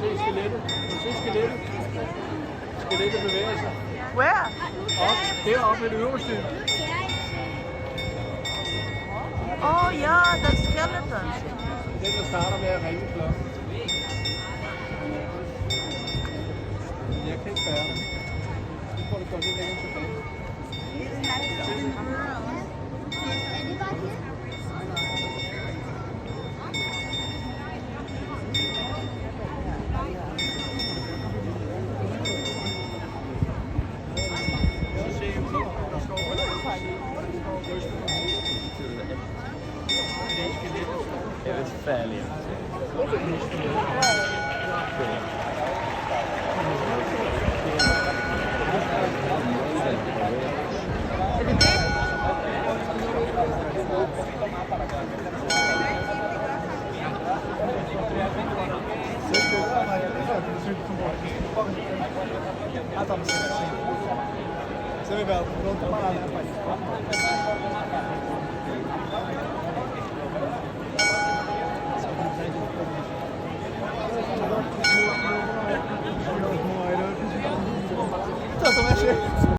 Se skelettet. Se skelettet. Skelettet bevæger sig. Where? Op. Deroppe ved det øverste. Oh yeah, the skeletons. Den, der starter med at ringe klokken. Jeg kan ikke bære det. Nu får det godt lidt længere tilbage. Så se, der står på It was fairly Você vê, Bela, pronto pra parar, né, rapaz?